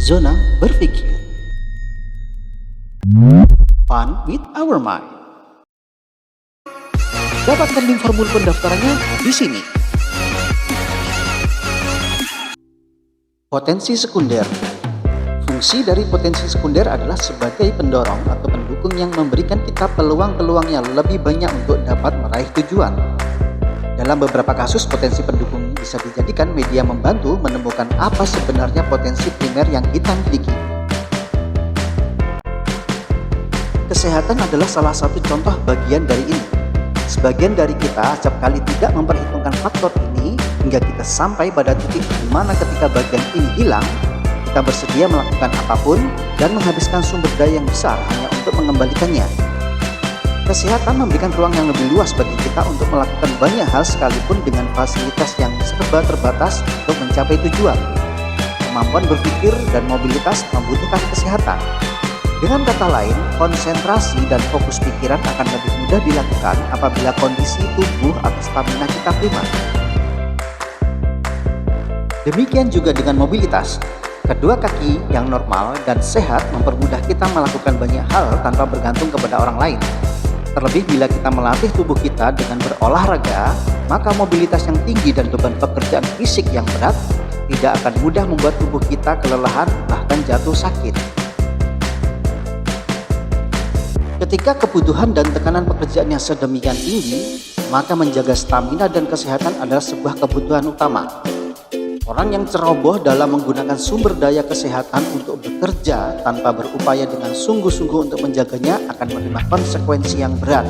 Zona berpikir. Fun with our mind. Dapatkan link formulir pendaftarannya di sini. Potensi sekunder. Fungsi dari potensi sekunder adalah sebagai pendorong atau pendukung yang memberikan kita peluang-peluang yang lebih banyak untuk dapat meraih tujuan. Dalam beberapa kasus, potensi pendukung bisa dijadikan media membantu menemukan apa sebenarnya potensi primer yang kita miliki. Kesehatan adalah salah satu contoh bagian dari ini. Sebagian dari kita acap kali tidak memperhitungkan faktor ini hingga kita sampai pada titik di mana ketika bagian ini hilang, kita bersedia melakukan apapun dan menghabiskan sumber daya yang besar hanya untuk mengembalikannya. Kesehatan memberikan ruang yang lebih luas bagi kita untuk melakukan banyak hal sekalipun dengan fasilitas yang serba terbatas untuk mencapai tujuan. Kemampuan berpikir dan mobilitas membutuhkan kesehatan. Dengan kata lain, konsentrasi dan fokus pikiran akan lebih mudah dilakukan apabila kondisi tubuh atau stamina kita prima. Demikian juga dengan mobilitas. Kedua kaki yang normal dan sehat mempermudah kita melakukan banyak hal tanpa bergantung kepada orang lain. Terlebih bila kita melatih tubuh kita dengan berolahraga, maka mobilitas yang tinggi dan beban pekerjaan fisik yang berat tidak akan mudah membuat tubuh kita kelelahan bahkan jatuh sakit. Ketika kebutuhan dan tekanan pekerjaan yang sedemikian tinggi, maka menjaga stamina dan kesehatan adalah sebuah kebutuhan utama. Orang yang ceroboh dalam menggunakan sumber daya kesehatan untuk bekerja tanpa berupaya dengan sungguh-sungguh untuk menjaganya akan menerima konsekuensi yang berat.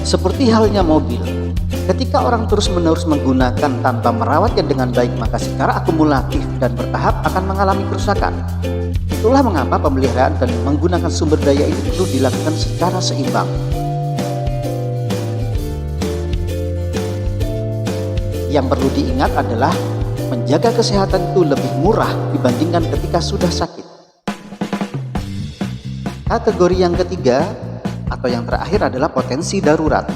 Seperti halnya mobil, ketika orang terus-menerus menggunakan tanpa merawatnya dengan baik, maka secara akumulatif dan bertahap akan mengalami kerusakan. Itulah mengapa pemeliharaan dan menggunakan sumber daya ini perlu dilakukan secara seimbang. Yang perlu diingat adalah menjaga kesehatan itu lebih murah dibandingkan ketika sudah sakit. Kategori yang ketiga atau yang terakhir adalah potensi darurat.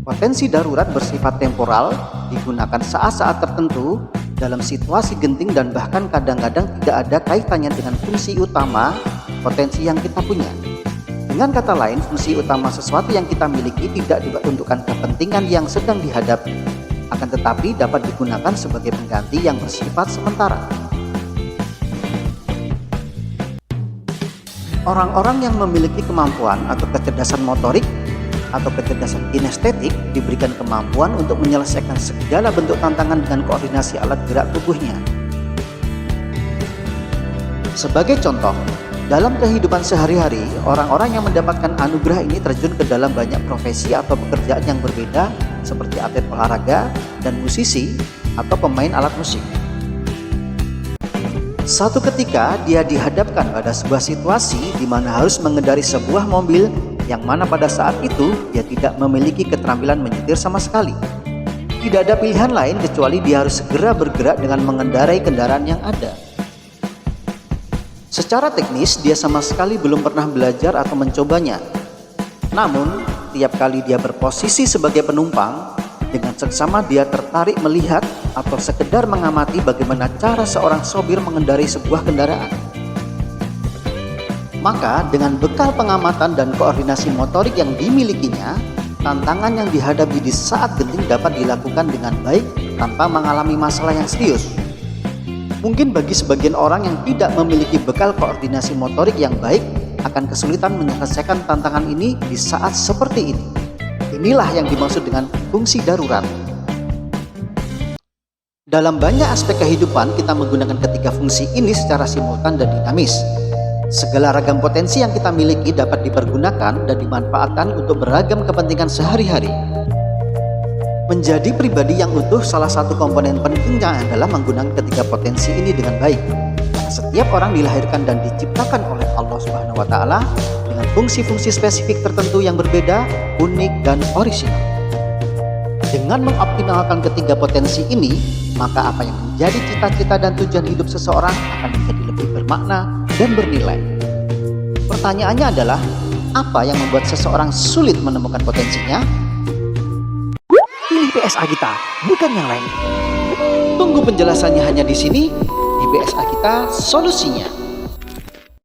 Potensi darurat bersifat temporal, digunakan saat-saat tertentu dalam situasi genting dan bahkan kadang-kadang tidak ada kaitannya dengan fungsi utama potensi yang kita punya. Dengan kata lain, fungsi utama sesuatu yang kita miliki tidak diperuntukkan kepentingan yang sedang dihadapi, akan tetapi dapat digunakan sebagai pengganti yang bersifat sementara. Orang-orang yang memiliki kemampuan atau kecerdasan motorik atau kecerdasan kinestetik diberikan kemampuan untuk menyelesaikan segala bentuk tantangan dengan koordinasi alat gerak tubuhnya. Sebagai contoh, dalam kehidupan sehari-hari, orang-orang yang mendapatkan anugerah ini terjun ke dalam banyak profesi atau pekerjaan yang berbeda seperti atlet olahraga dan musisi atau pemain alat musik. Suatu ketika dia dihadapkan pada sebuah situasi di mana harus mengendari sebuah mobil yang mana pada saat itu dia tidak memiliki keterampilan menyetir sama sekali. Tidak ada pilihan lain kecuali dia harus segera bergerak dengan mengendarai kendaraan yang ada. Secara teknis dia sama sekali belum pernah belajar atau mencobanya. Namun tiap kali dia berposisi sebagai penumpang, dengan seksama dia tertarik melihat atau sekedar mengamati bagaimana cara seorang sopir mengendarai sebuah kendaraan. Maka dengan bekal pengamatan dan koordinasi motorik yang dimilikinya, tantangan yang dihadapi di saat genting dapat dilakukan dengan baik tanpa mengalami masalah yang serius. Mungkin bagi sebagian orang yang tidak memiliki bekal koordinasi motorik yang baik akan kesulitan menyelesaikan tantangan ini di saat seperti ini. Inilah yang dimaksud dengan fungsi darurat. Dalam banyak aspek kehidupan kita menggunakan ketiga fungsi ini secara simultan dan dinamis. Segala ragam potensi yang kita miliki dapat dipergunakan dan dimanfaatkan untuk beragam kepentingan sehari-hari. Menjadi pribadi yang utuh, salah satu komponen pentingnya adalah menggunakan ketiga potensi ini dengan baik. Setiap orang dilahirkan dan diciptakan oleh Allah Subhanahu wa Ta'ala dengan fungsi-fungsi spesifik tertentu yang berbeda, unik, dan orisinal. Dengan mengoptimalkan ketiga potensi ini, maka apa yang menjadi cita-cita dan tujuan hidup seseorang akan menjadi lebih bermakna dan bernilai. Pertanyaannya adalah, apa yang membuat seseorang sulit menemukan potensinya? Pilih PSA kita, bukan yang lain. Tunggu Tunggu penjelasannya hanya di sini, di BSA Kita Solusinya.